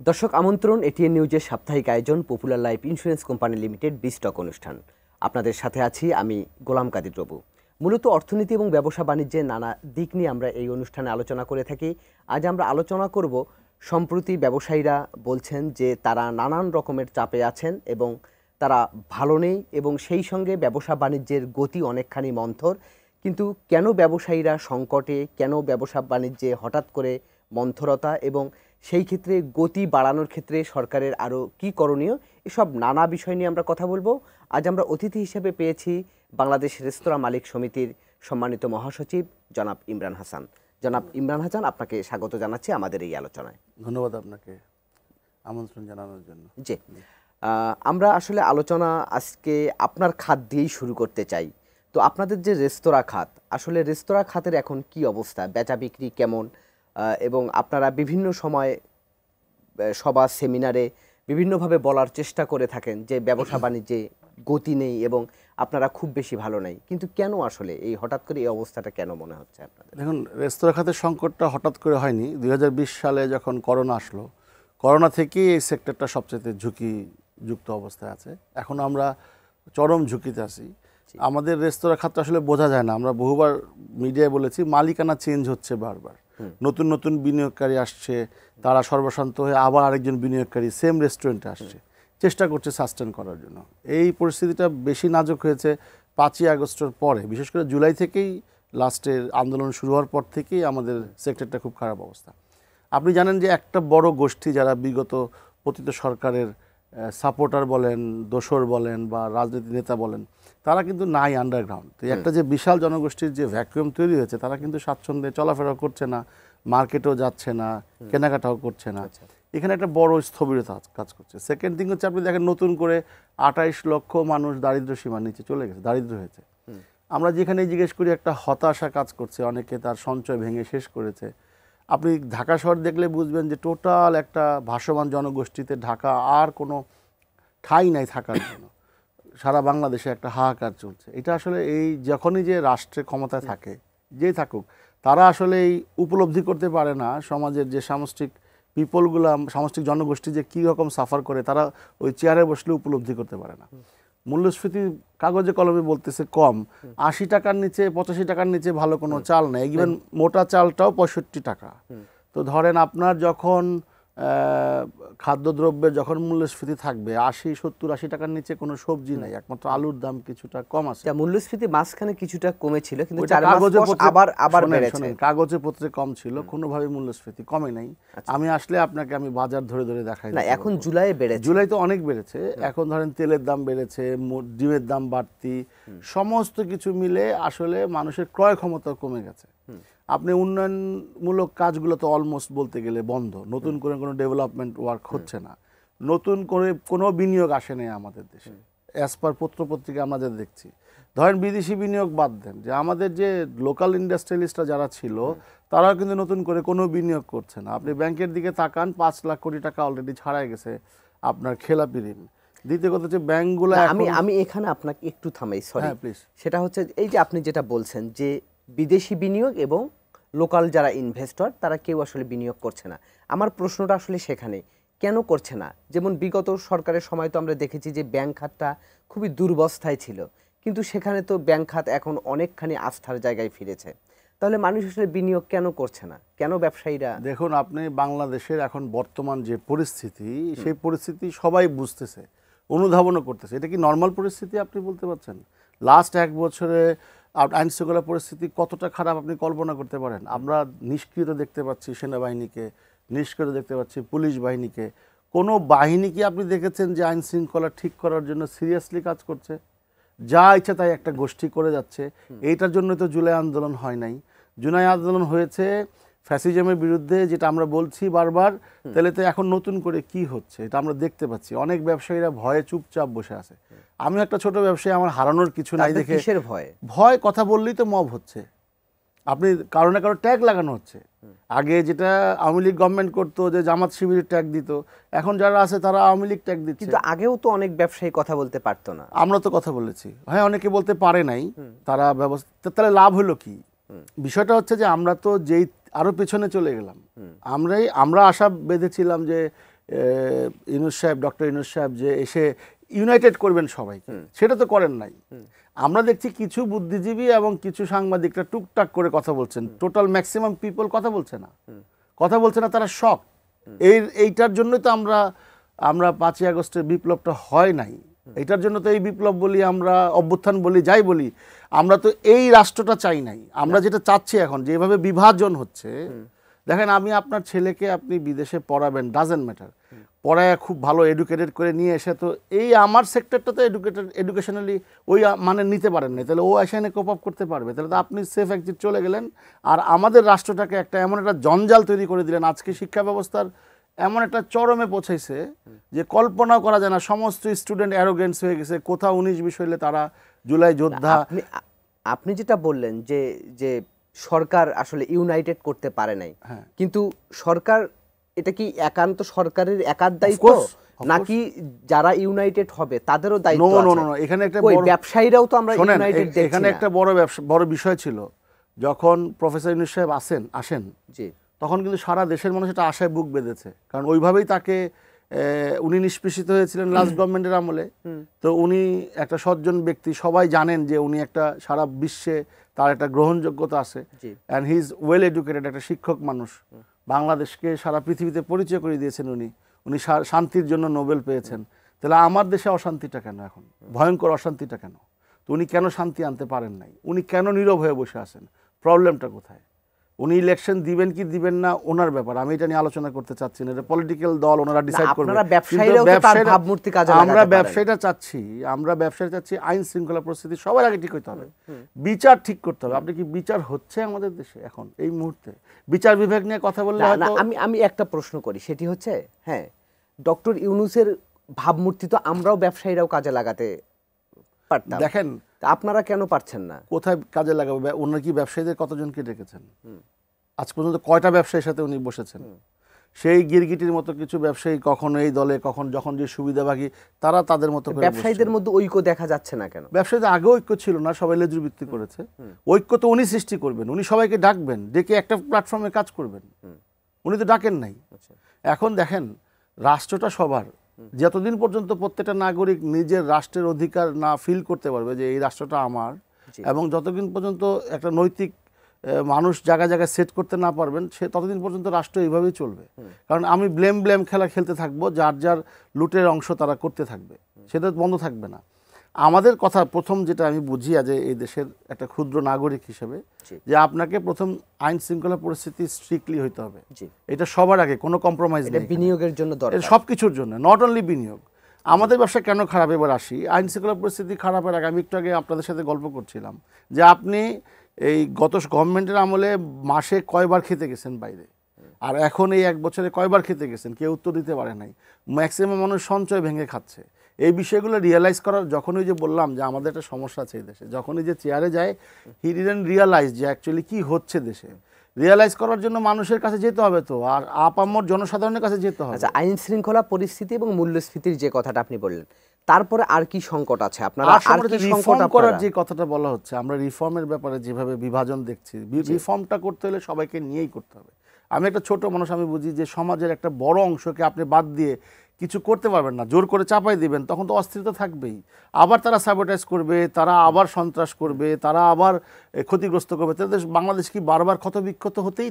দর্শক আমন্ত্রণ, এটিএন নিউজের সাপ্তাহিক আয়োজন popular life insurance company limited বিস্টক অনুষ্ঠান। আপনাদের সাথে আছি আমি গোলাম কাদির রবু। মূলত অর্থনীতি এবং ব্যবসা বাণিজ্যের নানা দিক নিয়ে আমরা এই অনুষ্ঠানে আলোচনা করে থাকি। আজ আমরা আলোচনা করব, সম্প্রতি ব্যবসায়ীরা বলছেন যে তারা নানান রকমের চাপে আছেন এবং তারা ভালো নেই, এবং সেই সঙ্গে ব্যবসা বাণিজ্যের গতি অনেকখানি মন্থর। কিন্তু কেন ব্যবসায়ীরা সংকটে, কেন ব্যবসা বাণিজ্যে হঠাৎ করে মন্থরতা, এবং সেই ক্ষেত্রে গতি বাড়ানোর ক্ষেত্রে সরকারের আরও কী করণীয়, এসব নানা বিষয় নিয়ে আমরা কথা বলবো। আজ আমরা অতিথি হিসেবে পেয়েছি বাংলাদেশ রেস্তোরাঁ মালিক সমিতির সম্মানিত মহাসচিব জনাব ইমরান হাসান। জনাব ইমরান হাসান, আপনাকে স্বাগত জানাচ্ছি আমাদের এই আলোচনায়। ধন্যবাদ আপনাকে আমন্ত্রণ জানানোর জন্য। জি, আমরা আসলে আলোচনা আজকে আপনার খাত দিয়েই শুরু করতে চাই। তো আপনাদের যে রেস্তোরাঁ খাত, আসলে রেস্তোরাঁ খাতের এখন কি অবস্থা, বেচা বিক্রি কেমন, এবং আপনারা বিভিন্ন সময় সভা সেমিনারে বিভিন্নভাবে বলার চেষ্টা করে থাকেন যে ব্যবসা বাণিজ্যে গতি নেই এবং আপনারা খুব বেশি ভালো নেই, কিন্তু কেন আসলে এই হঠাৎ করে এই অবস্থাটা কেন মনে হচ্ছে আপনাদের? দেখুন, রেস্তোরাঁ খাতের সংকটটা হঠাৎ করে হয়নি। 2020 সালে যখন করোনা আসলো, করোনা থেকেই এই সেক্টরটা সবচেয়ে ঝুঁকিযুক্ত অবস্থায় আছে। এখন আমরা চরম ঝুঁকিতে আছি। আমাদের রেস্তোরাঁ খাতটা আসলে বোঝা যায় না। আমরা বহুবার মিডিয়ায় বলেছি, মালিকানা চেঞ্জ হচ্ছে বারবার। নতুন নতুন বিনিয়োগকারী আসছে, তারা সর্বশান্ত হয়ে আবার আরেকজন বিনিয়োগকারী সেম রেস্টুরেন্টে আসছে, চেষ্টা করছে সাস্টেন করার জন্য। এই পরিস্থিতিটা বেশি নাজুক হয়েছে 5ই আগস্টের পরে, বিশেষ করে জুলাই থেকেই, লাস্টের আন্দোলন শুরু হওয়ার পর থেকেই আমাদের সেক্টরটা খুব খারাপ অবস্থা। আপনি জানেন যে একটা বড় গোষ্ঠী, যারা বিগত পতিত সরকারের সাপোর্টার বলেন, দোসর বলেন বা রাজনীতি নেতা বলেন, তারা কিন্তু নাই আন্ডারগ্রাউন্ড। তো একটা যে বিশাল জনগোষ্ঠীর যে ভ্যাকুয়াম তৈরি হয়েছে, তারা কিন্তু স্বাচ্ছন্দ্যে চলাফেরা করছে না, মার্কেটেও যাচ্ছে না, কেনাকাটাও করছে না। এখানে একটা বড় স্থবিরতা কাজ করছে। সেকেন্ড থিং হচ্ছে, আপনি দেখেন নতুন করে 28 লক্ষ মানুষ দারিদ্র সীমার নিচে চলে গেছে, দারিদ্র হয়েছে। আমরা যেখানে জিজ্ঞেস করি, একটা হতাশা কাজ করছে, অনেকে তার সঞ্চয় ভেঙে শেষ করেছে। আপনি ঢাকা শহর দেখলে বুঝবেন যে টোটাল একটা ভাসমান জনগোষ্ঠীতে ঢাকা আর কোনো ঠাঁই নাই থাকার জন্য। সারা বাংলাদেশে একটা হাহাকার চলছে। এটা আসলে এই যখনই যে রাষ্ট্রে ক্ষমতায় থাকে, যেই থাকুক, তারা আসলে এই উপলব্ধি করতে পারে না সমাজের যে সামষ্টিক পিপলগুলো, সামষ্টিক জনগোষ্ঠী যে কী রকম সাফার করে, তারা ওই চেয়ারে বসলে উপলব্ধি করতে পারে না। মূল্যস্ফীতি কাগজে কলমে বলতেছে কম, 80 টাকার নিচে, 85 টাকার নিচে ভালো কোনো চাল নেই। ইভেন মোটা চালটাও 65 টাকা। তো ধরেন আপনার যখন খাদ্যদ্রব্যের যখন মূল্যস্ফীতি থাকবে 80 টাকার নিচে কোনো সবজি নাই, একমাত্র আলুর দাম কিছুটা কম আছে। মূল্যস্ফীতি মাঝখানে কিছুটা কমেছিল, কিন্তু কাগজে পত্রে কম ছিল, কোনোভাবে মূল্যস্ফীতি কমে নাই। আমি আসলে আপনাকে আমি বাজার ধরে ধরে দেখাই না। এখন জুলাই বেড়েছে, জুলাই তো অনেক বেড়েছে। এখন ধরেন তেলের দাম বেড়েছে, ডিমের দাম বাড়তি, সমস্ত কিছু মিলে আসলে মানুষের ক্রয় ক্ষমতা কমে গেছে। আপনি উন্নয়নমূলক কাজগুলো তো অলমোস্ট বলতে গেলে বন্ধ, নতুন করে কোনো ডেভেলপমেন্ট ওয়ার্ক হচ্ছে না, নতুন করে কোনো বিনিয়োগ আসে নাই আমাদের দেশে। অ্যাজ পার পত্রপত্রিকা আমরা যা দেখছি, ধরেন বিদেশি বিনিয়োগ বাদ দেন, যে আমাদের যে লোকাল ইন্ডাস্ট্রিয়ালিস্টরা যারা ছিল, তারাও কিন্তু নতুন করে কোনো বিনিয়োগ করছে না। আপনি ব্যাংকের দিকে তাকান, 5 লাখ কোটি টাকা অলরেডি ছাড়াই গেছে আপনার খেলাপি ঋণ। দ্বিতীয় কথা হচ্ছে ব্যাংকগুলো, আমি এখানে আপনাকে একটু থামাই, সরি প্লিজ। সেটা হচ্ছে এই যে আপনি যেটা বলছেন যে বিদেশি বিনিয়োগ এবং লোকাল যারা ইনভেস্টর, তারা কেউ আসলে বিনিয়োগ করছে না। আমার প্রশ্নটা আসলে সেখানে, কেন করছে না? যেমন বিগত সরকারের সময় তো আমরা দেখেছি যে ব্যাংক খাতটা খুবই দুরবস্থায় ছিল, কিন্তু সেখানে তো ব্যাংক খাত এখন অনেকখানি আস্থার জায়গায় ফিরেছে। তাহলে মানুষ আসলে বিনিয়োগ কেন করছে না, কেন ব্যবসায়ীরা? দেখুন, আপনি বাংলাদেশের এখন বর্তমান যে পরিস্থিতি, সেই পরিস্থিতি সবাই বুঝতেছে, অনুধাবনও করতেছে। এটা কি নর্মাল পরিস্থিতি আপনি বলতে পারছেন? লাস্ট 1 বছরে আইন শৃঙ্খলা পরিস্থিতি কতটা খারাপ আপনি কল্পনা করতে পারেন? আমরা নিষ্ক্রিয়তা দেখতে পাচ্ছি সেনাবাহিনীকে, নিষ্ক্রিয়তা দেখতে পাচ্ছি পুলিশ বাহিনীকে। কোনো বাহিনী কি আপনি দেখেছেন যে আইন শৃঙ্খলা ঠিক করার জন্য সিরিয়াসলি কাজ করছে? যা ইচ্ছা তাই একটা গোষ্ঠী করে যাচ্ছে। এইটার জন্য তো জুলাই আন্দোলন হয় নাই। জুলাই আন্দোলন হয়েছে ফ্যাসিজমের বিরুদ্ধে, যেটা আমরা বলছি বারবার। তাহলে তো এখন নতুন করে কি হচ্ছে এটা আমরা দেখতে পাচ্ছি। অনেক ব্যবসায়ীরা ভয়ে চুপচাপ বসে আছে। আমি একটা ছোট ব্যবসায়ী, আমার হারানোর কিছু নাই দেখে ভয় কথা বললেই তো মব হচ্ছে। আপনি কারো না কারো ট্যাগ লাগানো হচ্ছে। আগে যেটা আওয়ামী লীগ গভর্নমেন্ট করতো, যে জামাত শিবিরের ট্যাগ দিত, এখন যারা আছে তারা আওয়ামী লীগ ট্যাগ দিচ্ছে। কিন্তু আগেও তো অনেক ব্যবসায়ী কথা বলতে পারতো না। আমরা তো কথা বলেছি, হ্যাঁ, অনেকে বলতে পারে নাই, তারা ব্যবস্থা। তাহলে লাভ হলো কি? বিষয়টা হচ্ছে যে আমরা তো যেই আরো পেছনে চলে গেলাম। আমরা আশা বেঁধেছিলাম যে ইউনূস সাহেব, ডক্টর ইউনূস সাহেব যে এসে ইউনাইটেড করবেন সবাইকে, সেটা তো করেন নাই। আমরা দেখছি কিছু বুদ্ধিজীবী এবং কিছু সাংবাদিকরা টুকটাক করে কথা বলছেন, টোটাল ম্যাক্সিমাম পিপল কথা বলছে না, তারা শক। এইটার জন্যই তো আমরা 5ই আগস্টের বিপ্লবটা হয় নাই, এটার জন্য তো এই বিপ্লব বলি, আমরা অভ্যুত্থান বলি, যাই বলি, আমরা তো এই রাষ্ট্রটা চাই নাই। আমরা যেটা চাচ্ছি এখন যেভাবে বিভাজন হচ্ছে, দেখেন আমি আপনার ছেলেকে আপনি বিদেশে পড়াবেন, ডাজেন্ট ম্যাটার, পড়ায় খুব ভালো এডুকেটেড করে নিয়ে এসে তো এই আমার সেক্টরটা তো এডুকেশনালি ওই মানে নিতে পারেন না, তাহলে ও এসে কোপ আপ করতে পারবে? তাহলে তো আপনি সেফ এক্সিট চলে গেলেন, আর আমাদের রাষ্ট্রটাকে এমন একটা জঞ্জাল তৈরি করে দিলেন। আজকে শিক্ষা ব্যবস্থার এমন একটা চরমে পৌঁছাইছে যে কল্পনাও করা যায় না। সমস্ত স্টুডেন্ট অ্যারোগেন্স হয়ে গেছে, কোথাও 19-20 হইলে তারা জুলাই যোদ্ধা। আপনি যেটা বললেন যে যে সরকার আসলে ইউনাইটেড করতে পারে নাই, কিন্তু সরকার, এটা কি একান্ত সরকারের একার দায়িত্ব নাকি যারা ইউনাইটেড হবে তাদেরও দায়িত্ব আছে? এখানে একটা ব্যবসায়ীরাও তো আমরা ইউনাইটেড দেখছি। এখানে একটা বড় বিষয় ছিল, যখন প্রফেসর ইউনূস সাহেব আসেন জি, তখন কিন্তু সারা দেশের মানুষ এটা আশায় বুক বেঁধেছে, কারণ ওইভাবেই তাকে উনি নিষ্পেষিত হয়েছিলেন লাস্ট গভর্নমেন্টের আমলে। তো উনি একটা সজ্জন ব্যক্তি, সবাই জানেন যে উনি একটা সারা বিশ্বে তার একটা গ্রহণযোগ্যতা আছে, and he is well educated, একটা শিক্ষক মানুষ। বাংলাদেশকে সারা পৃথিবীতে পরিচয় করে দিয়েছেন উনি শান্তির জন্য নোবেল পেয়েছেন। তাহলে আমার দেশে অশান্তিটা কেন এখন, ভয়ঙ্কর অশান্তিটা কেন? তো উনি কেন শান্তি আনতে পারেন নাই? উনি কেন নীরব হয়ে বসে আছেন? প্রবলেমটা কোথায়? উনি ইলেকশন দিবেন কি দিবেন না ওনার ব্যাপার, আমি এটা নিয়ে আলোচনা করতে চাচ্ছি না, এটা পলিটিক্যাল দল, ওনারা ডিসাইড করবে। আমরা ব্যবসায়ীটা চাচ্ছি আইন শৃঙ্খলা পরিস্থিতি সবার আগে ঠিক হইতে হবে, বিচার ঠিক করতে হবে। আপনি কি বিচার হচ্ছে আমাদের দেশে এখন এই মুহূর্তে? বিচার বিভাগ নিয়ে কথা বললে আমি একটা প্রশ্ন করি, সেটি হচ্ছে, হ্যাঁ, ডক্টর ইউনূসের ভাবমূর্তি তো আমরাও ব্যবসায়ীরাও কাজে লাগাতে পারতাম, দেখেন আপনারা কেন পারছেন না? কোথায় কাজে লাগাবে? ওনার কি ব্যবসায়ীদের কতজনকে ডেকেছেন? আজ পর্যন্ত কয়টা ব্যবসায়ীর সাথে উনি বসেছেন? সেই গিরগিটির মতো কিছু ব্যবসায়ী কখনো এই দলে, কখন যখন যে সুবিধাভাগী তারা তাদের মতো করে। ব্যবসায়ীদের মধ্যে ঐক্য দেখা যাচ্ছে না কেন? ব্যবসায়ীদের আগে ঐক্য ছিল না, সবাই লেজুর ভিত্তি করেছে। ঐক্য তো উনি সৃষ্টি করবেন, উনি সবাইকে ডাকবেন, ডেকে একটা প্ল্যাটফর্মে কাজ করবেন। উনি তো ডাকেন নাই। এখন দেখেন, রাষ্ট্রটা সবার, যতদিন পর্যন্ত প্রত্যেকটা নাগরিক নিজের রাষ্ট্রের অধিকার না ফিল করতে পারবে যে এই রাষ্ট্রটা আমার, এবং যতদিন পর্যন্ত একটা নৈতিক মানুষ জায়গায় জায়গায় সেট করতে না পারবেন, সে ততদিন পর্যন্ত রাষ্ট্র এইভাবেই চলবে। কারণ আমি ব্লেম খেলা খেলতে থাকবো, যার যার লুটের অংশ তারা করতে থাকবে, সেটা বন্ধ থাকবে না। আমাদের কথা প্রথম যেটা আমি বুঝি যে এই দেশের একটা ক্ষুদ্র নাগরিক হিসেবে, যে আপনাকে প্রথম আইন শৃঙ্খলা পরিস্থিতি স্ট্রিক্টলি হইতে হবে, এটা সবার আগে, কোনো কম্প্রোমাইজ নেই। বিনিয়োগের জন্য দরকার, সবকিছুর জন্য, নট অনলি বিনিয়োগ। আমাদের ব্যবসা কেন খারাপ? এবার আসি আইন শৃঙ্খলা পরিস্থিতি খারাপের আগে। আমি একটু আগে আপনাদের সাথে গল্প করছিলাম যে আপনি এই গত গভর্নমেন্টের আমলে মাসে কয়বার খেতে গেছেন বাইরে, আর এখন এই 1 বছরে কয়বার খেতে গেছেন? কেউ উত্তর দিতে পারে নাই। ম্যাক্সিমাম মানুষ সঞ্চয় ভেঙে খাচ্ছে। এই বিষয়গুলো রিয়েলাইজ করার, যখনই যে বললাম যে আমাদের একটা সমস্যা আছে এই দেশে, যখনই যে চেয়ারে যায়, হি ডিডন্ট রিয়েলাইজ যে অ্যাকচুয়ালি কী হচ্ছে দেশে। রিয়েলাইজ করার জন্য মানুষের কাছে যেতে হবে, তো আর আপামর জনসাধারণের কাছে যেতে হবে। আচ্ছা, আইন শৃঙ্খলা পরিস্থিতি এবং মূল্যস্ফীতির যে কথাটা আপনি বললেন, তারপরে আর কি সংকট আছে আপনারা? আর কি সংকট করার যে কথাটা বলা হচ্ছে, আমরা রিফর্মের ব্যাপারে যেভাবে বিভাজন দেখছি, রিফর্মটা করতে হলে সবাইকে নিয়েই করতে হবে। আমি একটা ছোট মানুষ, আমি বুঝি যে সমাজের একটা বড় অংশকে আপনি বাদ দিয়ে কিছু করতে পারবেন না, জোর করে চাপাই দিবেন, তখন তো অস্থিরতা থাকবেই। আবার তারা স্যাবোটাইজ করবে, তারা আবার সন্ত্রাস করবে, তারা আবার ক্ষতিগ্রস্ত করবে। তাদের বাংলাদেশ কি বারবার ক্ষতবিক্ষত হতেই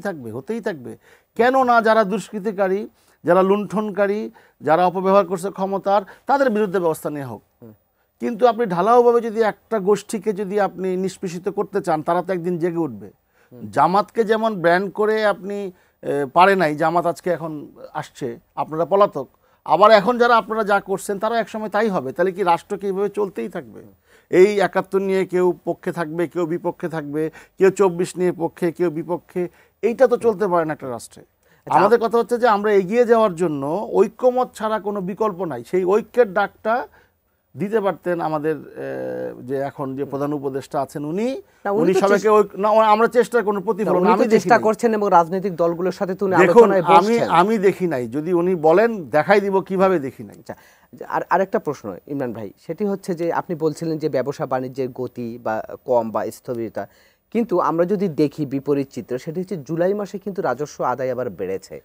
থাকবে? কেন না যারা দুষ্কৃতিকারী, যারা লুণ্ঠনকারী, যারা অপব্যবহার করছে ক্ষমতার, তাদের বিরুদ্ধে ব্যবস্থা নেওয়া হোক। কিন্তু আপনি ঢালাওভাবে যদি একটা গোষ্ঠীকে যদি আপনি নিষ্পেষিত করতে চান, তারা তো একদিন জেগে উঠবে। জামাতকে যেমন ব্র্যান্ড করে আপনি পারে নাই, জামাত আজকে এখন আসছে, আপনারা পলাতক। আবার এখন যারা আপনারা যা করছেন তারা একসময় তাই হবে। তাহলে কি রাষ্ট্রকে এইভাবে চলতেই থাকবে? এই 71 নিয়ে কেউ পক্ষে থাকবে, কেউ বিপক্ষে থাকবে, কেউ 24 নিয়ে পক্ষে, কেউ বিপক্ষে। এইটা তো চলতে পারে না একটা রাষ্ট্রে। আমাদের কথা হচ্ছে যে আমরা এগিয়ে যাওয়ার জন্য ঐক্যমত ছাড়া কোনো বিকল্প নাই। সেই ঐক্যের ডাকটা দিতে পারতেন আমাদের যে এখন যে প্রধান উপদেষ্টা আছেন, উনি সবাইকে, আমরা চেষ্টা কোনো প্রতিফলন আমি চেষ্টা করছেন এবং রাজনৈতিক দলগুলোর সাথে তো আলোচনায় বসছেন। আমি দেখি নাই, যদি উনি বলেন দেখাই দিব কিভাবে দেখি নাই। আর আরেকটা প্রশ্ন ইমরান ভাই, সেটি হচ্ছে যে আপনি বলছিলেন যে ব্যবসা বাণিজ্যের গতি বা কম বা স্থবিরতা, কিন্তু আমরা যদি দেখি বিপরীত চিত্র, সেটি হচ্ছে জুলাই মাসে কিন্তু রাজস্ব আদায় আবার বেড়েছে।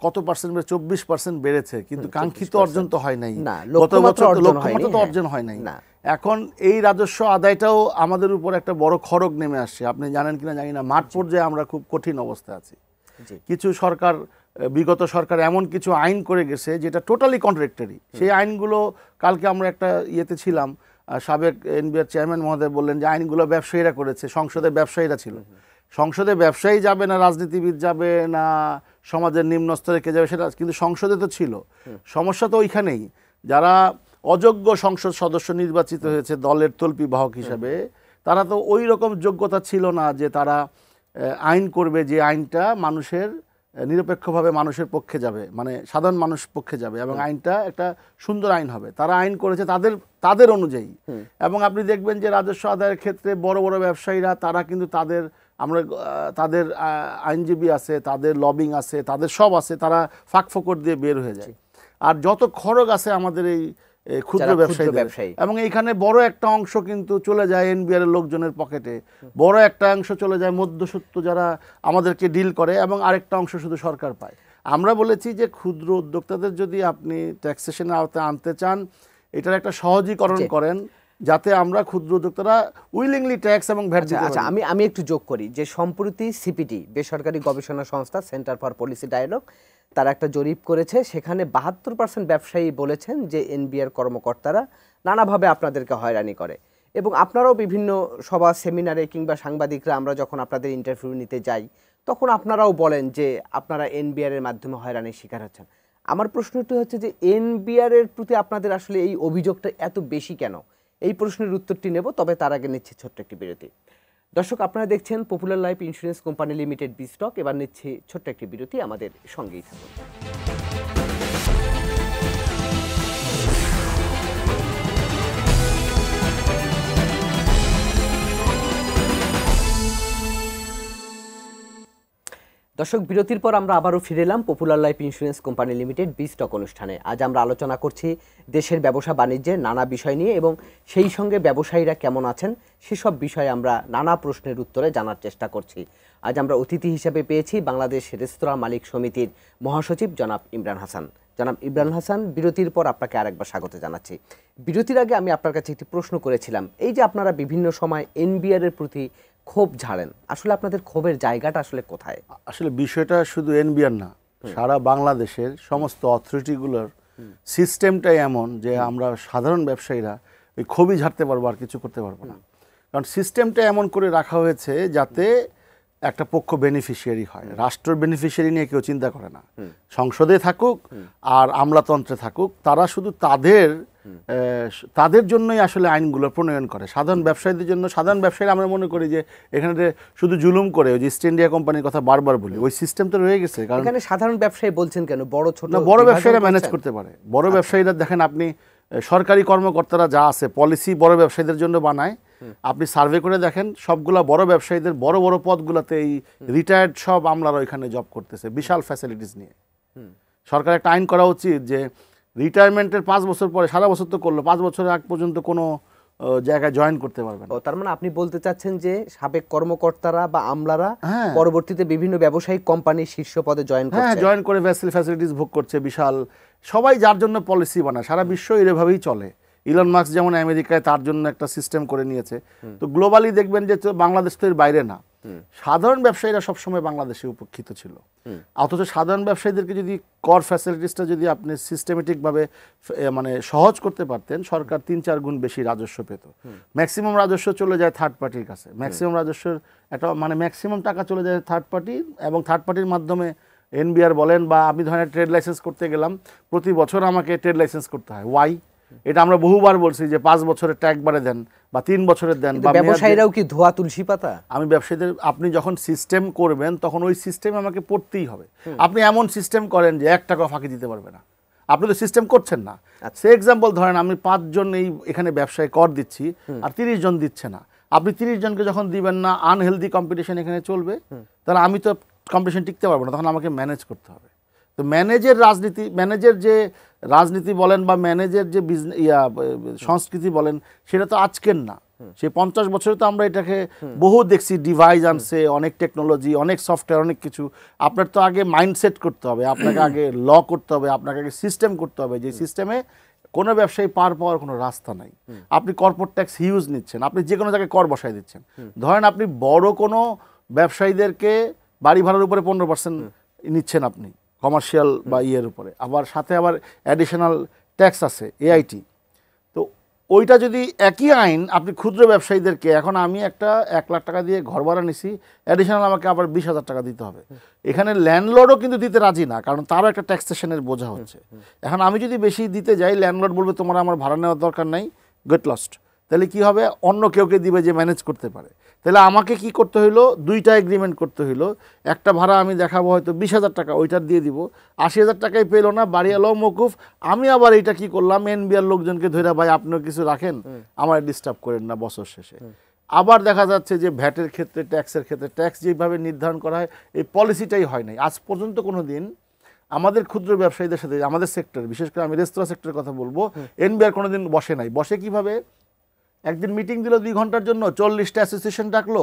কত পার্সেন্ট 24% বেড়েছে, কিন্তু কাঙ্ক্ষিত অর্জন তো হয় নাই। না, গত বছর তো লক্ষ্যমাত্রা তো হয়নি, অর্জন হয় নাই। না। এখন এই রাজস্ব আদায়টাও আমাদের উপর একটা বড় খড়গ নেমে আসছে। আপনি জানেন কিনা জানি না, মাঠ পর্যায়ে আমরা খুব কঠিন অবস্থায় আছি। কিছু সরকার, বিগত সরকার এমন কিছু আইন করে গেছে যেটা টোটালি কন্ট্রাডিক্টরি। সেই আইনগুলো, কালকে আমরা একটা ইয়েতে ছিলাম, সাবেক এনবিআর চেয়ারম্যান মহোদয় বললেন যে আইনগুলো ব্যবসায়ীরা করেছে, সংসদে ব্যবসায়ীরা ছিল। সংসদে ব্যবসায়ী যাবে না রাজনীতিবিদ যাবে না সমাজের নিম্ন স্তরে কে যাবে সেটা, কিন্তু সংসদে তো ছিল। সমস্যা তো ওইখানেই, যারা অযোগ্য সংসদ সদস্য নির্বাচিত হয়েছে দলের তল্পি বাহক হিসাবে, তারা তো ওই রকম যোগ্যতা ছিল না যে তারা আইন করবে, যে আইনটা মানুষের নিরপেক্ষভাবে মানুষের পক্ষে যাবে, মানে সাধারণ মানুষ পক্ষে যাবে এবং আইনটা একটা সুন্দর আইন হবে। তারা আইন করেছে তাদের অনুযায়ী। এবং আপনি দেখবেন যে রাজস্ব আদায়ের ক্ষেত্রে বড় বড় ব্যবসায়ীরা, তারা কিন্তু তাদের আইনজীবী আছে, তাদের লবিং আছে, তাদের সব আছে, তারা ফাঁক ফোকর দিয়ে বের হয়ে যায়। আর যত খরচ আছে আমাদের এই ক্ষুদ্র ব্যবসায়ী, এবং এইখানে বড় একটা অংশ কিন্তু চলে যায় এনবিআর এর লোকজনের পকেটে, বড় একটা অংশ চলে যায় মধ্যস্বত্ব যারা আমাদেরকে ডিল করে, এবং আরেকটা অংশ শুধু সরকার পায়। আমরা বলেছি যে ক্ষুদ্র উদ্যোক্তাদের যদি আপনি ট্যাক্সেশনের আওতায় আনতে চান, এটার একটা সহজীকরণ করেন যাতে আমরা ক্ষুদ্র উদ্যোক্তারা উইলিংলি ট্যাক্স এবং ভ্যাট দিতে পারি। আচ্ছা, আমি একটু যোগ করি যে সম্প্রতি সিপিটি, বেসরকারি গবেষণা সংস্থা সেন্টার ফর পলিসি ডায়ালগ, তারা একটা জরিপ করেছে। সেখানে 72% ব্যবসায়ী বলেছেন যে এনবিআর কর্মকর্তারা নানাভাবে আপনাদেরকে হয়রানি করে। এবং আপনারাও বিভিন্ন সভা, সেমিনারে কিংবা সাংবাদিকরা আমরা যখন আপনাদের ইন্টারভিউ নিতে যাই, তখন আপনারাও বলেন যে আপনারা এনবিআর এর মাধ্যমে হয়রানির শিকার হচ্ছেন। আমার প্রশ্নটি হচ্ছে যে এনবিআর এর প্রতি আপনাদের আসলে এই অভিযোগটা এত বেশি কেন? এই প্রশ্নের উত্তরটি নেব, তবে তার আগে নিচ্ছি ছোট্ট একটি বিরতি। দর্শক, আপনারা দেখছেন popular life insurance company limited বিস্টক। এবার নিচ্ছি ছোট্ট একটি বিরতি, আমাদের সঙ্গেই থাকুন। দর্শক, বিরতির পর আমরা আবারও ফিরে এলাম popular life insurance company limited বিস্টক অনুষ্ঠানে। আজ আমরা আলোচনা করছি দেশের ব্যবসা বাণিজ্যের নানা বিষয় নিয়ে, এবং সেই সঙ্গে ব্যবসায়ীরা কেমন আছেন সেসব বিষয়ে আমরা নানা প্রশ্নের উত্তরে জানার চেষ্টা করছি। আজ আমরা অতিথি হিসেবে পেয়েছি বাংলাদেশ রেস্তোরাঁ মালিক সমিতির মহাসচিব জনাব ইমরান হাসান। জনাব ইমরান হাসান, বিরতির পর আপনাকে আরেকবার স্বাগত জানাচ্ছি। বিরতির আগে আমি আপনার কাছে একটি প্রশ্ন করেছিলাম, এই যে আপনারা বিভিন্ন সময় এনবিআর এর প্রতি ক্ষোভ ঝাড়েন, আসলে আপনাদের ক্ষোভের জায়গাটা আসলে কোথায়? আসলে বিষয়টা শুধু এনবিআর না, সারা বাংলাদেশের সমস্ত অথরিটিগুলোর সিস্টেমটাই এমন যে আমরা সাধারণ ব্যবসায়ীরা ওই ক্ষোভই ঝাড়তে পারবো, আর কিছু করতে পারবো না। কারণ সিস্টেমটা এমন করে রাখা হয়েছে যাতে একটা পক্ষ বেনিফিশিয়ারি হয়। রাষ্ট্র বেনিফিশিয়ারি নিয়ে কেউ চিন্তা করে না। সংসদে থাকুক আর আমলাতন্ত্রে থাকুক, তারা শুধু তাদের জন্যই আসলে আইনগুলো প্রণয়ন করে। সাধারণ ব্যবসায়ীদের জন্য, সাধারণ ব্যবসায়ীরা আমরা মনে করি যে এখানে শুধু জুলুম করে, ওই যে ইস্ট ইন্ডিয়া কোম্পানির কথা বারবার বলি, ওই সিস্টেম তো রয়ে গেছে। কারণ এখানে সাধারণ ব্যবসায়ী বলছেন কেন? বড় ছোট না, বড় ব্যবসায়ীরা ম্যানেজ করতে পারে। বড় ব্যবসায়ীরা দেখেন, আপনি সরকারি কর্মকর্তারা যা আছে পলিসি বড় ব্যবসায়ীদের জন্য বানায়, আপনি সার্ভে করে দেখেন সবগুলা বড় ব্যবসায়ীদের বড় বড় পদগুলোতে এই রিটায়ার্ড সব আমলারা ওইখানে জব করতেছে বিশাল ফ্যাসিলিটিস নিয়ে। সরকার একটা আইন করা উচিত যে রিটায়ারমেন্টের 5 বছর পরে, সারা বছর তো করলো, 5 বছরের আগ পর্যন্ত কোনো জায়গায় জয়েন করতে পারবেন। তার মানে আপনি বলতে চাচ্ছেন যে সাবেক কর্মকর্তারা বা আমলারা পরবর্তীতে বিভিন্ন ব্যবসায়িক কোম্পানির শীর্ষ পদে জয়েন করছে। হ্যাঁ, জয়েন করে ফ্যাসিলিটিস ভোগ করছে বিশাল। সবাই যার জন্য পলিসি বানায়, সারা বিশ্ব এভাবেই চলে। ইলন মাস্ক যেমন আমেরিকায় তার জন্য একটা সিস্টেম করে নিয়েছে, তো গ্লোবালি দেখবেন যে বাংলাদেশ তো এর বাইরে না। সাধারণ ব্যবসায়ীরা সবসময় বাংলাদেশে উপেক্ষিত ছিল। অথচ সাধারণ ব্যবসায়ীদেরকে যদি কর ফ্যাসিলিটিসটা যদি আপনি সিস্টেমেটিকভাবে মানে সহজ করতে পারতেন, সরকার 3-4 গুণ বেশি রাজস্ব পেত। ম্যাক্সিমাম রাজস্ব চলে যায় থার্ড পার্টির কাছে। ম্যাক্সিমাম রাজস্বের একটা মানে ম্যাক্সিমাম টাকা চলে যায় থার্ড পার্টি, এবং থার্ড পার্টির মাধ্যমে এনবিআর বলেন বা আমি ধরেন ট্রেড লাইসেন্স করতে গেলাম, প্রতি বছর আমাকে ট্রেড লাইসেন্স করতে হয়। ওয়াই? এটা আমরা বহুবার বলছি যে 5 বছরের ট্যাগ বারে দেন বা 3 বছরের দেন। বা ব্যবসায়ীরাও কি ধোয়া তুলসী পাতা? আমি ব্যবসায়ীদের, আপনি যখন সিস্টেম করবেন তখন ওই সিস্টেম আমাকে পড়তেই হবে। আপনি এমন সিস্টেম করেন যে 1 টাকা ফাঁকি দিতে পারবে না, আপনি তো সিস্টেম করছেন না। সে এক্সাম্পল ধরেন, আমি 5 জন এখানে ব্যবসায় কর দিচ্ছি আর 30 জন দিচ্ছে না। আপনি 30 জনকে যখন দিবেন না, আনহেলদি কম্পিটিশন এখানে চলবে, তাহলে আমি তো কম্পিটিশন টিকতে পারবো না, তখন আমাকে ম্যানেজ করতে হবে। তো ম্যানেজের যে রাজনীতি বলেন বা ম্যানেজের যে সংস্কৃতি বলেন, সেটা তো আজকের না, সেই 50 বছরে তো আমরা এটাকে বহু দেখছি, ডিভাইস আনছে, অনেক টেকনোলজি, অনেক সফটওয়্যার, অনেক কিছু। আপনার তো আগে মাইন্ডসেট করতে হবে, আপনাকে আগে ল করতে হবে, আপনাকে আগে সিস্টেম করতে হবে, যে সিস্টেমে কোনো ব্যবসায়ী পার পাওয়ার কোনো রাস্তা নাই। আপনি কর্পোরেট ট্যাক্স হিউজ নিচ্ছেন, আপনি যে কোনো জায়গায় কর বসায় দিচ্ছেন। ধরেন আপনি বড় কোনো ব্যবসায়ীদেরকে বাড়ি ভাড়ার উপরে 15% নিচ্ছেন আপনি, কমার্শিয়াল বা ইয়ের উপরে, আবার সাথে আবার অ্যাডিশনাল ট্যাক্স আছে এআইটি। তো ওইটা যদি একই আইন আপনি ক্ষুদ্র ব্যবসায়ীদেরকে, এখন আমি একটা 1 লাখ টাকা দিয়ে ঘর ভাড়া নিছি, অ্যাডিশনাল আমাকে আবার 20,000 টাকা দিতে হবে। এখানে ল্যান্ডলর্ডও কিন্তু দিতে রাজি না, কারণ তারও একটা ট্যাক্সেশনের বোঝা হচ্ছে। এখন আমি যদি বেশি দিতে যাই, ল্যান্ডলর্ড বলবে তোমার আমার ভাড়া নেওয়ার দরকার নাই, গেট লস্ট। তাহলে কি হবে, অন্য কেউকে দিবে যে ম্যানেজ করতে পারে। তাহলে আমাকে কি করতে হইলো, 2টা এগ্রিমেন্ট করতে হইলো। একটা ভাড়া আমি দেখাবো হয়তো 20,000 টাকা, ওইটার দিয়ে দিব, 80,000 টাকাই পেলো না, বাড়ি এলো মকুফ। আমি আবার এইটা কি করলাম, এনবিআর লোকজনকে ধরে, ভাই আপনিও কিছু রাখেন, আমার ডিস্টার্ব করেন না বছর শেষে। আবার দেখা যাচ্ছে যে ভ্যাটের ক্ষেত্রে, ট্যাক্সের ক্ষেত্রে, ট্যাক্স যেভাবে নির্ধারণ করা হয় এই পলিসিটাই হয় নাই আজ পর্যন্ত। কোনো দিন আমাদের ক্ষুদ্র ব্যবসায়ীদের সাথে, আমাদের সেক্টর, বিশেষ করে আমি রেস্তোরাঁ সেক্টরের কথা বলবো, এনবিআর কোনো দিন বসে নাই। বসে কিভাবে, একদিন মিটিং দিল 2 ঘন্টার জন্য, 40টা অ্যাসোসিয়েশন ডাকলো,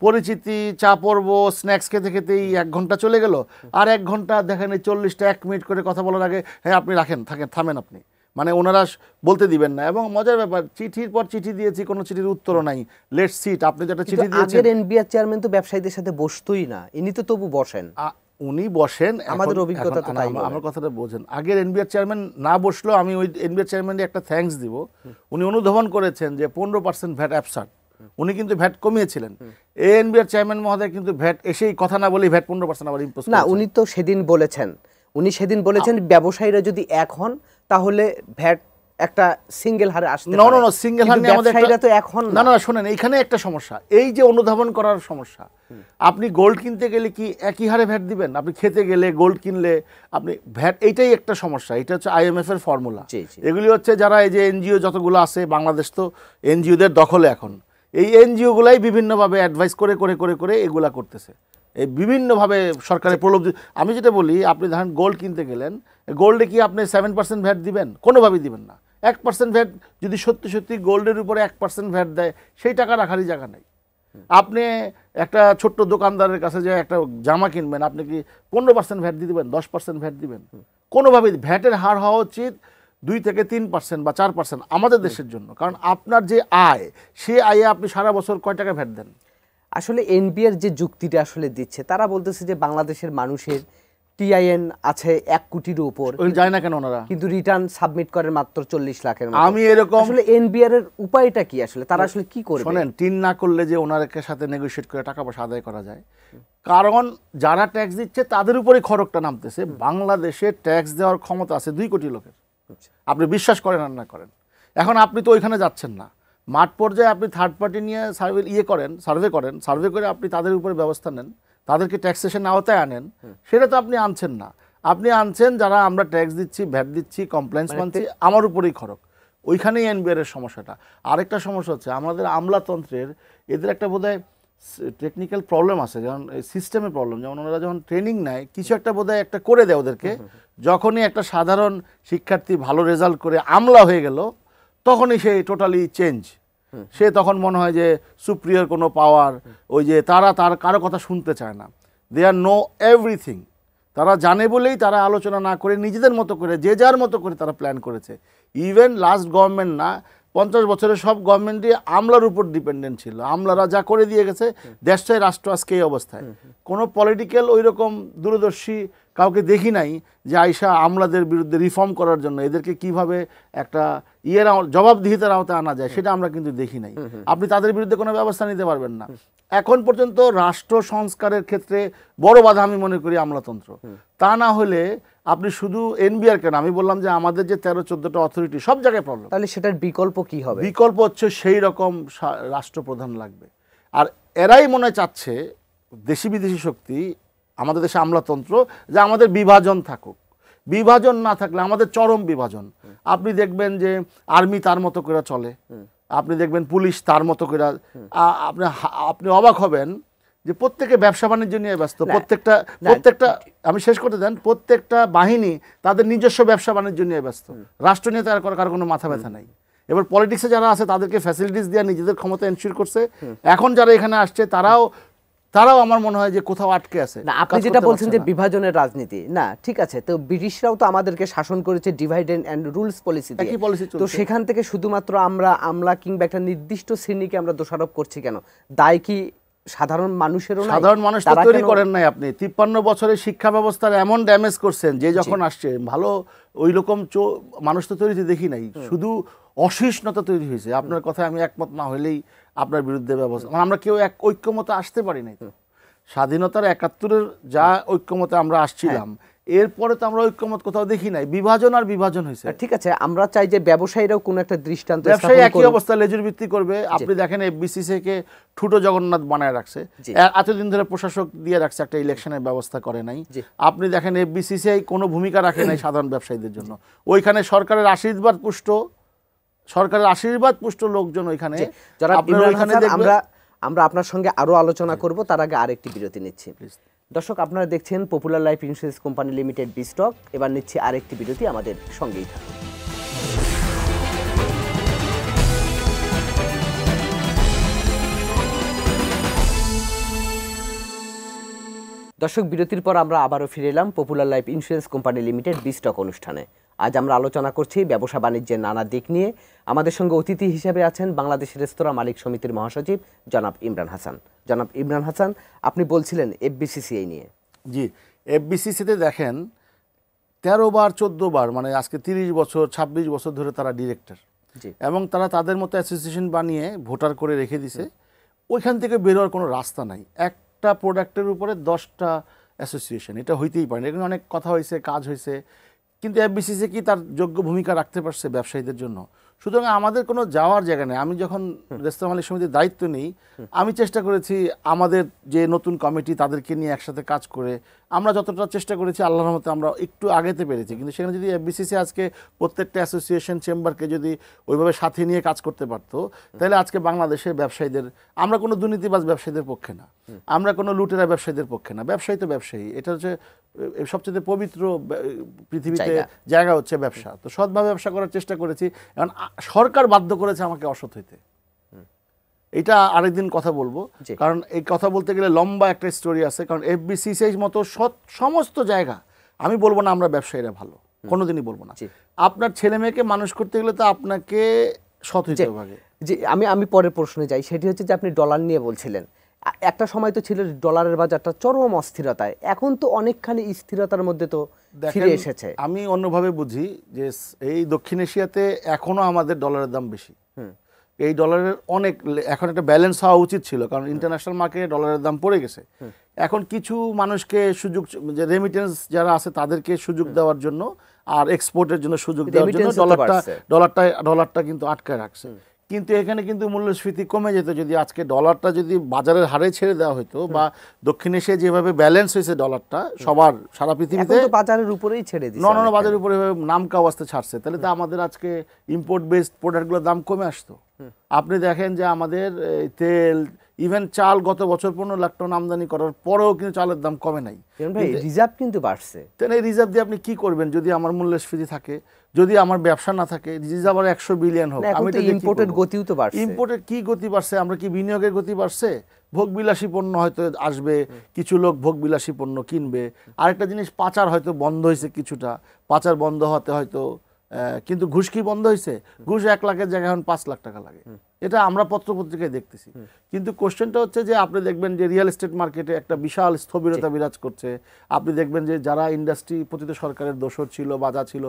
পরিচিতি, চা পর্ব, স্ন্যাক্স খেতে খেতেই 1 ঘন্টা চলে গেল। আর 1 ঘন্টা দেখেন এই 40টা 1 মিনিট করে কথা বলার আগে, হ্যাঁ আপনি রাখেন, থামেন আপনি, মানে ওনারা বলতে দিবেন না। এবং মজার ব্যাপার, চিঠির পর চিঠি দিয়েছি, কোনো চিঠির উত্তরও নাই। লেটস সিট, আপনি যেটা চিঠি দিয়েছেন। আগের এনবিআর চেয়ারম্যান তো ব্যবসায়ীদের সাথে বসতোই না, ইনি তো তবু বসেন। উনি বসেন, আমাদের অভিজ্ঞতা তো তাই। আমার কথাটা বোঝেন, আগের এনবিআর চেয়ারম্যান না বসলেও আমি ওই এনবিআর চেয়ারম্যানকে একটা থ্যাঙ্কস দিব। উনি অনুধাবন করেছেন যে 15% ভ্যাট অ্যাবসার্ড, উনি কিন্তু ভ্যাট কমিয়েছিলেন। এনবিআর চেয়ারম্যান মহোদয় কিন্তু ভ্যাট এসেই কথা না বলেই ভ্যাট 15% আবার ইম্পোজ না, উনি তো সেদিন বলেছেন, ব্যবসায়ীরা যদি এক হন তাহলে ভ্যাট একটা সিঙ্গেল হারে আসতে পারে। না সিঙ্গেল হার নিয়ে আমাদের ব্যবসায়ীরা তো এখন না শুনেন, এইখানে একটা সমস্যা, এই যে অনুধাবন করার সমস্যা। আপনি গোল্ড কিনতে গেলে কি একই হারে ভ্যাট দিবেন? আপনি খেতে গেলে, গোল্ড কিনলে আপনি ভ্যাট, এইটাই একটা সমস্যা। এটা হচ্ছে আইএমএফ এর ফর্মুলা। এগুলি হচ্ছে যারা এই যে এনজিও যতগুলো আছে, বাংলাদেশ তো এনজিওদের দখলে এখন, এই এনজিওগুলাই বিভিন্নভাবে অ্যাডভাইস করে করে করে করে এগুলা করতেছে, এই বিভিন্নভাবে সরকারের প্রলোভ। আমি যেটা বলি, আপনি ধরেন গোল্ড কিনতে গেলেন, গোল্ডে কি আপনি 7% ভ্যাট দিবেন? কোনোভাবেই দিবেন না। 1% ভ্যাট যদি সত্যি সত্যি গোল্ডের উপরে 1% ভ্যাট দেয়, সেই টাকা রাখারই জায়গা নেই। আপনি একটা ছোট্ট দোকানদারের কাছে যে একটা জামা কিনবেন, আপনি কি 15% ভ্যাট দিয়ে দিবেন? 10% ভ্যাট দিবেন? কোনোভাবেই ভ্যাটের হার হওয়া উচিত 2 থেকে 3% বা 4% আমাদের দেশের জন্য। কারণ আপনার যে আয়, সে আয়ে আপনি সারা বছর কয় টাকা ভ্যাট দেন? আসলে এনবিআর যে যুক্তিটা আসলে দিচ্ছে, তারা বলতেছে যে বাংলাদেশের মানুষের টিআইএন আছে 1 কোটির উপর, যায় না কেন ওনারা? কিন্তু রিটার্ন সাবমিট করে মাত্র 40 লাখের মতো। আমি এরকম, আসলে এনবিআর এর উপায়টা কি, আসলে তারা আসলে কি করবে? শুনেন, টিন না করলে যে ওনারকে সাথে নেগোশিয়েট করে টাকা পয়সা আদায় করা যায়। কারণ যারা ট্যাক্স দিচ্ছে তাদের উপরেই খরচটা নামতেছে। বাংলাদেশে ট্যাক্স দেওয়ার ক্ষমতা আছে 2 কোটি লোকের, আপনি বিশ্বাস করেন আর না করেন। এখন আপনি তো ওইখানে যাচ্ছেন না, মাঠ পর্যায়ে আপনি থার্ড পার্টি নিয়ে সার্ভে করে আপনি তাদের উপরে ব্যবস্থা নেন, তাদেরকে ট্যাক্সেশন আওতায় আনেন। সেটা তো আপনি আনছেন না। আপনি আনছেন যারা আমরা ট্যাক্স দিচ্ছি, ভ্যাট দিচ্ছি, কমপ্লায়েন্স মানছি, আমার উপরেই খরচ। ওইখানেই এনবিআর এর সমস্যাটা। আরেকটা সমস্যা হচ্ছে আমাদের আমলাতন্ত্রের, এদের একটা বোধহয় টেকনিক্যাল প্রবলেম আছে, যেমন সিস্টেমের প্রবলেম। যেমন ওনারা যখন ট্রেনিং নেয়, কিছু একটা বোধহয় একটা করে দেয় ওদেরকে, যখনই একটা সাধারণ শিক্ষার্থী ভালো রেজাল্ট করে আমলা হয়ে গেল, তখনই সে টোটালি চেঞ্জ। সে তখন মনে হয় যে সুপ্রিয়র কোনো পাওয়ার, ওই যে তার কারো কথা শুনতে চায় না। দে আর নো এভরিথিং, তারা জানে বলেই তারা আলোচনা না করে নিজেদের মতো করে, যে যার মতো করে তারা প্ল্যান করেছে। ইভেন লাস্ট গভর্নমেন্ট না, 50 বছরের সব গভর্নমেন্টই আমলার উপর ডিপেন্ডেন্ট ছিল। আমলারা যা করে দিয়ে গেছে, দেশটাই রাষ্ট্র আজকে এই অবস্থায়। কোনো পলিটিক্যাল ওই রকম দূরদর্শী কাউকে দেখি নাই যে আইসা আমলাদের বিরুদ্ধে রিফর্ম করার জন্য এদেরকে কিভাবে একটা জবাবদিহিতার আওতায় আনা যায়, সেটা আমরা কিন্তু দেখি নাই। আপনি তাদের বিরুদ্ধে কোনো ব্যবস্থা নিতে পারবেন না। এখন পর্যন্ত রাষ্ট্র সংস্কারের ক্ষেত্রে বড় বাধা আমি মনে করি আমলাতন্ত্র। তা না হলে আপনি শুধু এনবিআর কেন, আমি বললাম যে আমাদের যে 13-14টা অথরিটি, সব জায়গায় প্রবলেম। তাহলে সেটার বিকল্প কি হবে? বিকল্প হচ্ছে সেই রকম রাষ্ট্রপ্রধান লাগবে। আর এরাই মনে চাচ্ছে, দেশি বিদেশি শক্তি, আমাদের দেশে আমলাতন্ত্র, যে আমাদের বিভাজন থাকুক। বিভাজন না থাকলে আমাদের চরম বিভাজন। আপনি দেখবেন যে আর্মি তার মতো করে চলে, আপনি দেখবেন পুলিশ তার মতো করে। আপনি অবাক হবেন যে প্রত্যেকে ব্যবসা বাণিজ্য নিয়ে ব্যস্ত। প্রত্যেকটা আমি শেষ করতে দেন, প্রত্যেকটা বাহিনী তাদের নিজস্ব ব্যবসা বাণিজ্য নিয়ে ব্যস্ত। রাষ্ট্র নিয়ে তার কারো কোনো মাথা ব্যথা নাই। এবার পলিটিক্সে যারা আছে তাদেরকে ফ্যাসিলিটিস দিয়ে নিজেদের ক্ষমতা এনশিওর করছে। এখন যারা এখানে আসছে তারাও আমার মনে হয় যে কোথাও আটকে আছে। না, আপনি যেটা বলছেন যে বিভাজনের রাজনীতি, না ঠিক আছে, তো ব্রিটিশরাও তো আমাদেরকে শাসন করেছে ডিভাইড এন্ড রুলস পলিসি দিয়ে। তো সেখান থেকে শুধুমাত্র আমলা কিংবা একটা নির্দিষ্ট শ্রেণীকে আমরা দোষারোপ করছি কেন? দায় কি সাধারণ মানুষেরও? সাধারণ মানুষ তো তৈরি করেন নাই আপনি। 53 বছরের শিক্ষা ব্যবস্থার এমন ড্যামেজ করছেন যে যখন আসছে ভালো ওই রকম মানুষ তো তৈরিতে দেখি নাই, শুধু অসহিষ্ণুতা তৈরি হয়েছে। আপনার কথায় আমি একমত না হলেই আপনার বিরুদ্ধে ব্যবস্থা, আমরা কেউ এক ঐক্যমতে আসতে পারি নাই। স্বাধীনতার 71-এর যা ঐক্যমতে আমরা আসছিলাম, এরপরে তো আমরা ঐক্যমত কোথাও দেখি নাই, বিভাজন আর বিভাজন হয়েছে। ঠিক আছে, আমরা চাই যে ব্যবসায়ীরাও কোন একটা দৃষ্টান্ত, ব্যবসায়ী একই অবস্থা লেজুর ভিত্তি করবে। আপনি দেখেন এফবিসিসি কে ঠুটো জগন্নাথ বানায় রাখছে, এতদিন ধরে প্রশাসক দিয়ে রাখছে, একটা ইলেকশনের ব্যবস্থা করে নাই। আপনি দেখেন এফবিসিসি কোনো ভূমিকা রাখে নাই সাধারণ ব্যবসায়ীদের জন্য। ওইখানে সরকারের আশীর্বাদ পুষ্ট লোকজন ওইখানে। আমরা আপনার সঙ্গে আরো আলোচনা করব, তার আগে আরেকটি বিরতি নিচ্ছি। দর্শক, আপনারা দেখছেন popular life insurance company limited B stock. এবার নিচ্ছি আরেকটি বিরতি, আমাদের সঙ্গেই থাকুন। দর্শক, বিরতির পর আমরা আবারও ফিরে এলাম popular life insurance company limited B stock অনুষ্ঠানে। আজ আমরা আলোচনা করছি ব্যবসা বাণিজ্যের নানা দিক নিয়ে। আমাদের সঙ্গে অতিথি হিসেবে আছেন বাংলাদেশ রেস্তোরাঁ মালিক সমিতির মহাসচিব জনাব ইমরান হাসান। জনাব ইমরান হাসান, আপনি বলছিলেন এফবিসিসিআই নিয়ে। জি, এফবিসিসিতে দেখেন 13 বার 14 বার, মানে আজকে 30 বছর 26 বছর ধরে তারা ডিরেক্টর, এবং তারা তাদের মতো অ্যাসোসিয়েশন বানিয়ে ভোটার করে রেখে দিছে। ওইখান থেকে বেরোয়ার কোনো রাস্তা নাই। একটা প্রোডাক্টের উপরে 10টা অ্যাসোসিয়েশন, এটা হইতেই পারে না। এখানে অনেক কথা হয়েছে, কাজ হয়েছে, কিন্তু এফবিসিসি কি তার যোগ্য ভূমিকা রাখতে পারছে ব্যবসায়ীদের জন্য? সুতরাং আমাদের কোনো যাওয়ার জায়গা নেই। আমি যখন রেস্তোরাঁ মালিক সমিতির দায়িত্ব নিই, আমি চেষ্টা করেছি আমাদের যে নতুন কমিটি তাদেরকে নিয়ে একসাথে কাজ করে আমরা যতটা চেষ্টা করেছি, আল্লাহর রহমতে আমরা একটু আগেতে পেরেছি। কিন্তু সেখানে যদি এফবিসিসি আজকে প্রত্যেকটা অ্যাসোসিয়েশন চেম্বারকে যদি ওইভাবে সাথে নিয়ে কাজ করতে পারতো, তাহলে আজকে বাংলাদেশের ব্যবসায়ীদের, আমরা কোনো দুর্নীতিবাজ ব্যবসায়ীদের পক্ষে না, আমরা কোনো লুটেরা ব্যবসায়ীদের পক্ষে না। ব্যবসায়ী তো ব্যবসায়ী, এটা হচ্ছে সবচেয়ে পবিত্র পৃথিবীতে জায়গা হচ্ছে ব্যবসা। তো সৎভাবে ব্যবসা করার চেষ্টা করেছি। এখন সরকার বাধ্য করেছে আমাকে অসৎ হইতে, এটা আরেকদিন কথা বলবো, কারণ এই কথা বলতে গেলে লম্বা একটা স্টোরি আছে। কারণ এফবিসিসিআই মতো সমস্ত জায়গা, আমি বলবো না আমরা ব্যবসায়ীরা ভালো, কোনোদিনই বলবো না। আপনার ছেলে মেয়েকে মানুষ করতে গেলে তো আপনাকে সৎ হইতে হবে। যে আমি পরের প্রশ্নে যাই, সেটি হচ্ছে যে আপনি ডলার নিয়ে বলছিলেন। একটা সময় তো ছিল ডলারের বাজারটা চরম অস্থিরতায়, এখন তো অনেকখানি স্থিরতার মধ্যে তো ফিরে এসেছে। আমি অন্যভাবে বুঝি যে এই দক্ষিণ এশিয়াতে এখনো আমাদের ডলারের দাম বেশি। এই ডলারের অনেক, এখন একটা ব্যালেন্স হওয়া উচিত ছিল, কারণ ইন্টারন্যাশনাল মার্কেটে ডলারের দাম পড়ে গেছে। এখন কিছু মানুষকে সুযোগ, যে রেমিটেন্স যারা আছে তাদেরকে সুযোগ দেওয়ার জন্য আর এক্সপোর্টের জন্য সুযোগ দেওয়ার জন্য ডলারটা কিন্তু আটকায় রাখছে। কিন্তু এখানে কিন্তু মূল্যস্ফীতি কমে যেত যদি আজকে ডলারটা যদি বাজারের হারে ছেড়ে দেওয়া হতো, বা দক্ষিণ এশিয়ায় যেভাবে ব্যালেন্স হয়েছে ডলারটা সবার সারা পৃথিবীতে, বাজারের উপরেই ছেড়ে দিচ্ছে, নন বাজারের উপরে নাম কাওয়াজতে ছাড়ছে, তাহলে তো আমাদের আজকে ইম্পোর্ট বেসড প্রোডাক্টগুলোর দাম কমে আসতো। আপনি দেখেন যে আমাদের তেল, ইভেন চাল গত বছর 15 লাখ টন আমদানি করার পরেও কিন্তু চালের দাম কমে নাই। রিজার্ভ কিন্তু বাড়ছে। তাহলে এই রিজার্ভ দিয়ে আপনি কি করবেন যদি আমার মূল্যস্ফীতি থাকে, যদি আমার ব্যবসা না থাকে? রিজার্ভ আর 100 বিলিয়ন হোক, আমি তো ইম্পোর্টের গতিও তো বাড়ছে। ইম্পোর্টের কি গতি বাড়ছে? আমরা কি বিনিয়োগের গতি বাড়ছে? ভোগবিলাসী পণ্য হয়তো আসবে, কিছু লোক ভোগবিলাসী পণ্য কিনবে। আরেকটা জিনিস, পাচার হয়তো বন্ধ হয়েছে কিছুটা, পাচার বন্ধ হতে হয়তো, কিন্তু ঘুষ কি বন্ধ হয়েছে? ঘুষ 1 লাখের জায়গায় এখন 5 লাখ টাকা লাগে, এটা আমরা পত্রপত্রিকায় দেখতেছি। কিন্তু কোশ্চেনটা হচ্ছে যে আপনি দেখবেন যে রিয়েল এস্টেট মার্কেটে একটা বিশাল স্থবিরতা বিরাজ করছে। আপনি দেখবেন যে যারা ইন্ডাস্ট্রি পতিত সরকারের দোষর ছিল, বাধা ছিল,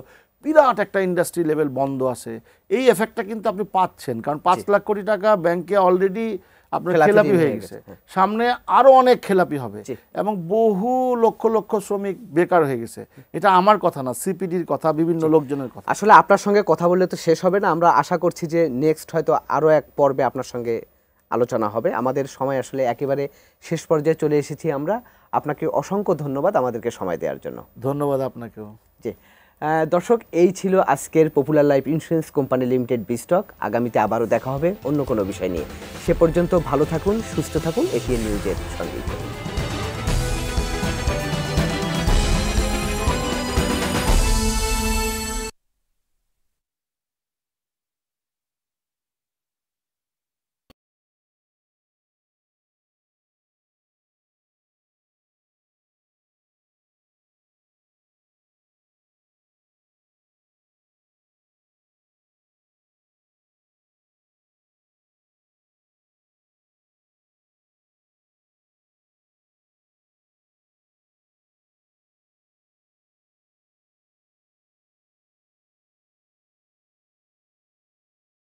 বিরাট একটা ইন্ডাস্ট্রি লেভেল বন্ধ আছে। এই এফেক্টটা কিন্তু আপনি পাচ্ছেন, কারণ 5 লাখ কোটি টাকা ব্যাংকে অলরেডি আপনার খেলাপি হয়ে গেছে, সামনে আরো অনেক খেলাপি হবে, এবং বহু লক্ষ লক্ষ শ্রমিক বেকার হয়ে গেছে। এটা আমার কথা না, সিপিডির কথা, বিভিন্ন লোকজনের কথা। আসলে আপনার সঙ্গে কথা বললে তো শেষ হবে না, আমরা আশা করছি যে নেক্সট হয়তো আরো এক পর্বে আপনার সঙ্গে আলোচনা হবে। আমাদের সময় আসলে একেবারে শেষ পর্যায়ে চলে এসেছি আমরা। আপনাকে অসংখ্য ধন্যবাদ আমাদেরকে সময় দেওয়ার জন্য। ধন্যবাদ আপনাকেও। জি দর্শক, এই ছিল আজকের popular life insurance company limited B stock. আগামীতে আবারও দেখা হবে অন্য কোনো বিষয় নিয়ে। সে পর্যন্ত ভালো থাকুন, সুস্থ থাকুন, এটিএন নিউজের সঙ্গেই থাকুন।